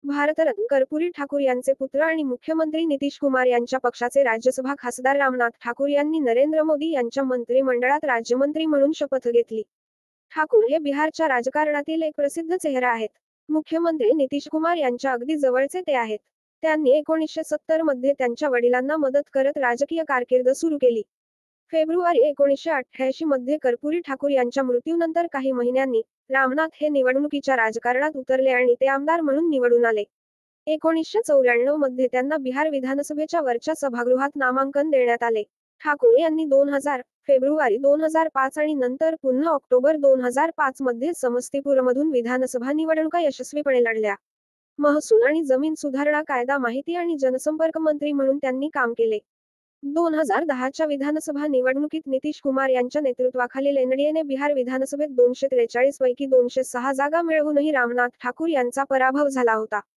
भारतरत्न कर्पूरी ठाकूर यांचे पुत्र आणि मुख्यमंत्री नितीश कुमार यांच्या पक्षाचे राज्यसभा खासदार रामनाथ ठाकूर यांनी नरेंद्र मोदी यांच्या मंत्रिमंडळात राज्यमंत्री म्हणून शपथ घेतली. ठाकूर हे बिहारच्या राजकारणातील एक प्रसिद्ध चेहरा आहेत. मुख्यमंत्री नितीश कुमार यांच्या अगदी जवळचे ते आहेत. त्यांनी 1970 मध्ये त्यांच्या वडिलांना मदत करत राजकीय कारकीर्द सुरू केली. फेब्रुवारी 1988 मध्ये कर्पूरी ठाकूर यांच्या मृत्यूनंतर काही महिन्यांनी रामनाथ हे निवडणुकीच्या राजकारणात उतरले आणि ते आमदार म्हणून निवडून आले. 1994 मध्ये त्यांना बिहार विधानसभेच्या वरच्या सभागृहात नामांकन देण्यात आले. ठाकूर यांनी 2000, फेब्रुवारी 2005 आणि नंतर पुन्हा ऑक्टोबर 2005 मध्ये समस्तीपूरमधून विधानसभा निवडणुका यशस्वीपणे लढल्या. महसूल आणि जमीन सुधारणा कायदा, माहिती आणि जनसंपर्क मंत्री म्हणून त्यांनी काम केले. 2010 च्या विधानसभा निवडणुकीत नितीश कुमार यांच्या नेतृत्वाखालील एनडीएने बिहार विधानसभेत 243 पैकी 206 जागा मिळवूनही रामनाथ ठाकूर यांचा पराभव झाला होता.